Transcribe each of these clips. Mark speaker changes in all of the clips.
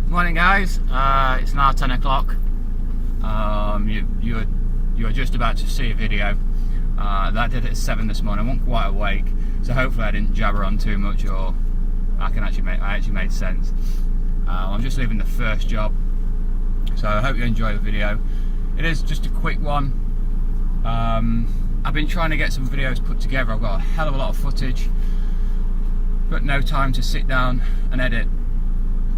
Speaker 1: Morning guys, it's now 10 o'clock. You were just about to see a video that I did at 7 this morning. I wasn't quite awake, so hopefully I didn't jabber on too much, or I actually made sense. I'm just leaving the first job, so I hope you enjoy the video. It is just a quick one. I've been trying to get some videos put together. I've got a hell of a lot of footage, but no time to sit down and edit.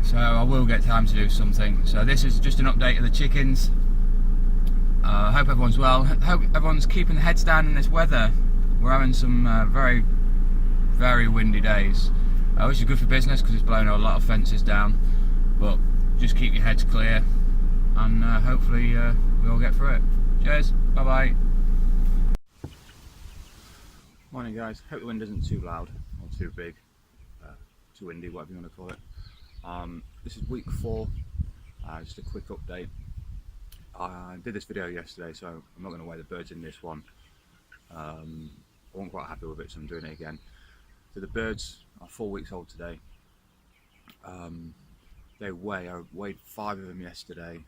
Speaker 1: So I will get time to do something. So this is just an update of the chickens. I hope everyone's well. Hope everyone's keeping their heads down in this weather. We're having some very, very windy days, which is good for business because it's blowing a lot of fences down. But just keep your heads clear, and hopefully we all get through it. Cheers. Bye bye. Morning guys. Hope the wind isn't too loud or too big, too windy, whatever you want to call it. This is week 4, just a quick update. I did this video yesterday, so I'm not going to weigh the birds in this one. I wasn't quite happy with it, so I'm doing it again. So the birds are 4 weeks old today. I weighed 5 of them yesterday.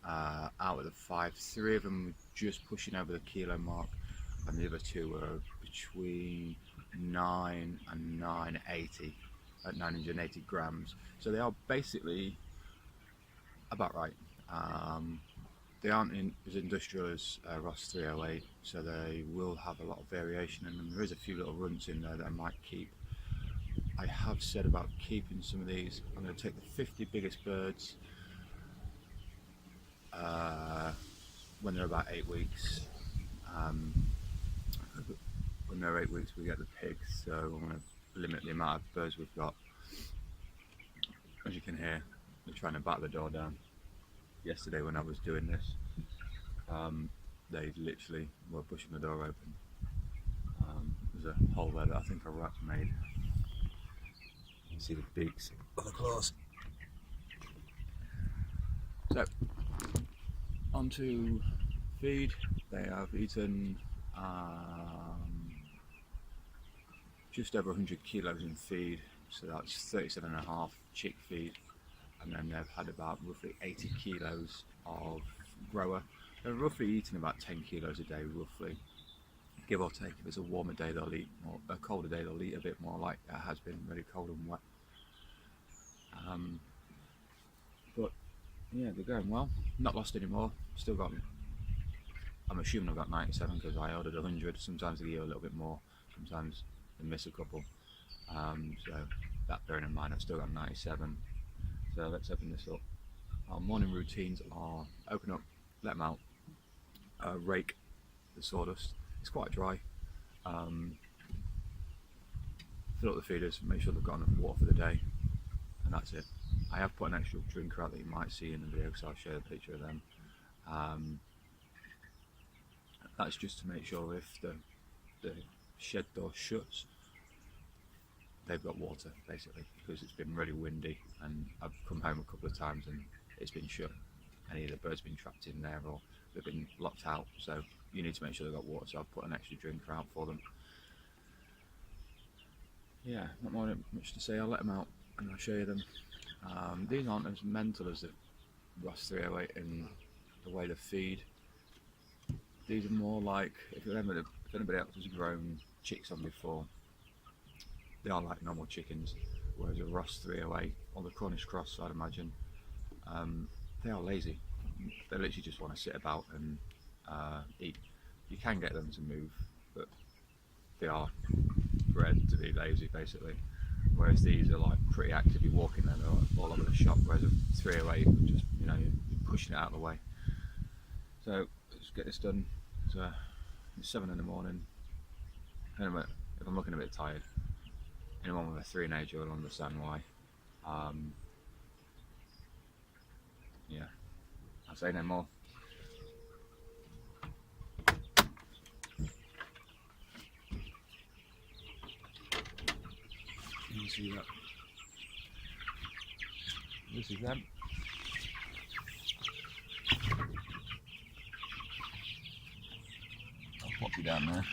Speaker 1: Out of the 5, 3 of them were just pushing over the kilo mark, and the other 2 were between 9 and 980. At 980 grams, so they are basically about right. They aren't as industrial as Ross 308, so they will have a lot of variation in them. There is a few little runts in there that I might keep. I have said about keeping some of these. I'm going to take the 50 biggest birds when they're about 8 weeks. When they're 8 weeks we get the pigs, so I'm going to limit the amount of birds we've got. As you can hear, they're trying to batter the door down. Yesterday when I was doing this, they literally were pushing the door open. There's a hole there that I think a rat made. You can see the beaks of the claws. So, on to feed. They have eaten just over 100 kilos in feed, so that's 37.5 chick feed, and then they've had about roughly 80 kilos of grower. They're roughly eating about 10 kilos a day, roughly, give or take. If it's a warmer day they'll eat more, a colder day they'll eat a bit more, like it has been really cold and wet. But yeah, they're going well, not lost anymore. Still got, I'm assuming I've got 97 because I ordered 100. Sometimes they eat a little bit more, sometimes and miss a couple, so that bearing in mind, I've still got 97. So let's open this up. Our morning routines are open up, let them out, rake the sawdust. It's quite dry. Fill up the feeders, make sure they've got enough water for the day, and that's it. I have put an extra drinker out that you might see in the video, so I'll show you a picture of them. That's just to make sure if the shed door shuts, they've got water, basically, because it's been really windy and I've come home a couple of times and it's been shut and either birds been trapped in there or they've been locked out, so you need to make sure they've got water. So I've put an extra drinker out for them. Yeah, not much to say. I'll let them out and I'll show you them. These aren't as mental as the Ross 308 in the way they feed. These are more like, if anybody else has grown chicks on before, they are like normal chickens, whereas a Ross 308 or the Cornish cross, I'd imagine, they are lazy. They literally just want to sit about and eat. You can get them to move, but they are bred to be lazy, basically. Whereas these are like pretty actively walking there, they're all over the shop, whereas a 308 just, you know, you're pushing it out of the way. So let's get this done. It's 7 in the morning. If I'm looking a bit tired, anyone with a 3 and age will understand why. Yeah, I'll say no more. Can you see that? This is them. I'll pop you down there.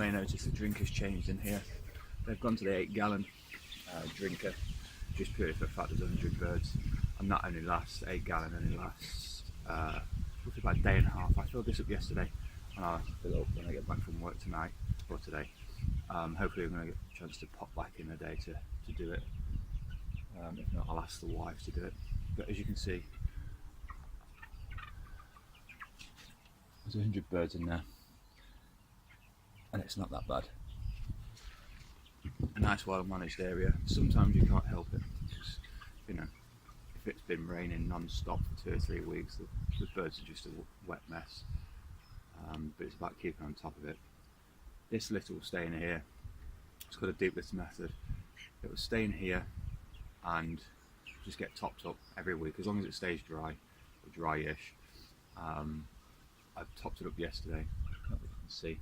Speaker 1: may notice the drinker's changed in here. They've gone to the 8-gallon drinker, just purely for the fact there's 100 birds, and that only lasts, 8-gallon only lasts roughly about a day and a half. I filled this up yesterday, and I'll fill it up when I get back from work tonight, or today. Hopefully I'm going to get a chance to pop back in a day to do it. If not, I'll ask the wife to do it. But as you can see, there's 100 birds in there, and it's not that bad. A nice well managed area. Sometimes you can't help it, because, you know, if it's been raining non-stop for 2 or 3 weeks, the birds are just a wet mess. But it's about keeping on top of it. This litter will stay in here. It's called a deep litter method. It will stay in here and just get topped up every week, as long as it stays dry, or dry-ish. I topped it up yesterday, as you can see.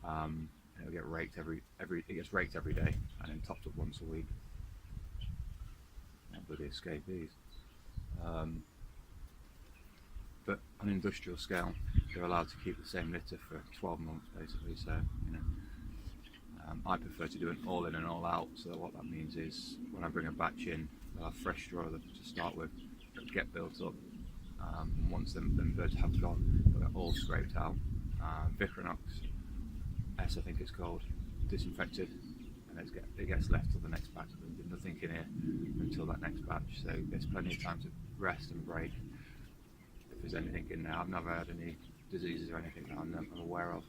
Speaker 1: It'll get raked it gets raked every day, and then topped up once a week. Not bloody escapees. But on an industrial scale, they're allowed to keep the same litter for 12 months basically. So, you know, I prefer to do an all in and all out. So what that means is, when I bring a batch in, they'll have fresh straw to start with, it'll get built up. And once them birds have gone, they'll get all scraped out. Vicronox S, I think it's called, disinfected, and it gets left till the next batch. There's nothing in here until that next batch, so there's plenty of time to rest and break. If there's anything in there, I've never had any diseases or anything that I'm aware of.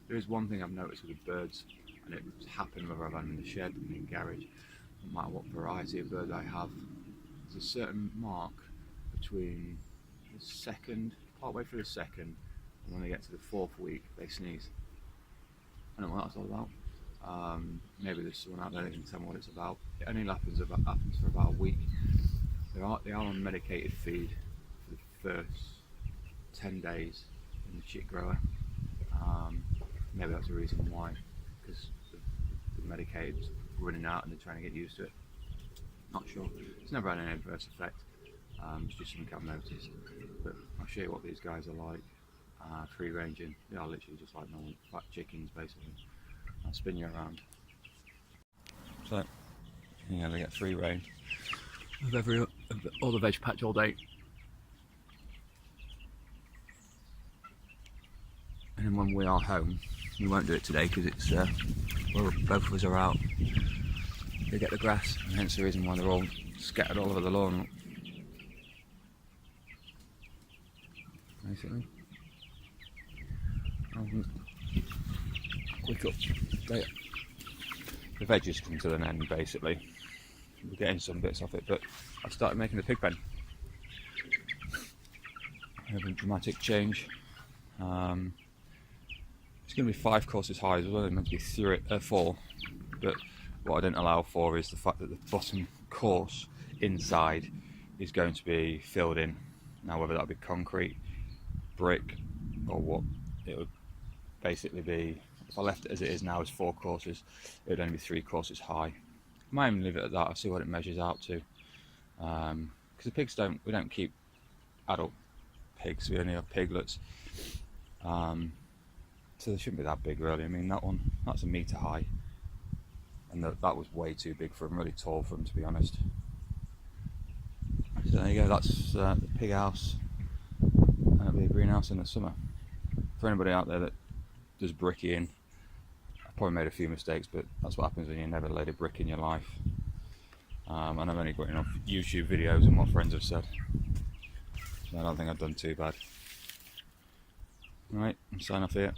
Speaker 1: There is one thing I've noticed with the birds, and it's happened whether I've had them in the shed or in the garage, no matter what variety of bird I have. There's a certain mark between the second, partway through the second, and when they get to the 4th week, they sneeze. I don't know what that's all about. Maybe there's someone out there that can tell me what it's about. It only happens for about a week. They are on medicated feed for the first 10 days in the chick grower. Maybe that's the reason why, because the medicaid's running out and they're trying to get used to it. Not sure. It's never had an adverse effect. It's just something I've noticed. But I'll show you what these guys are like. Free ranging. They are literally just like normal fat chickens basically. I'll spin you around. So, you know, they get free range of all the veg patch all day. And then when we are home, we won't do it today because it's well, both of us are out. They get the grass, and hence the reason why they're all scattered all over the lawn. Basically. Quick update. The veggies come to an end basically. We're getting some bits off it, but I've started making the pig pen. Having a dramatic change. It's going to be 5 courses high as well. It's meant to be 4, but what I didn't allow for is the fact that the bottom course inside is going to be filled in. Now, whether that be concrete, brick, or what, it would basically be, if I left it as it is now as 4 courses, it would only be 3 courses high. I might even leave it at that. I'll see what it measures out to. Because the pigs we don't keep adult pigs, we only have piglets. So they shouldn't be that big really. I mean, that's a metre high. And that was way too big for them, really tall for them, to be honest. So there you go, that's the pig house. And it'll be a greenhouse in the summer. For anybody out there that does brickying, I've probably made a few mistakes, but that's what happens when you never laid a brick in your life. And I've only got enough YouTube videos and what friends have said. So I don't think I've done too bad. Alright, I'm signing off here.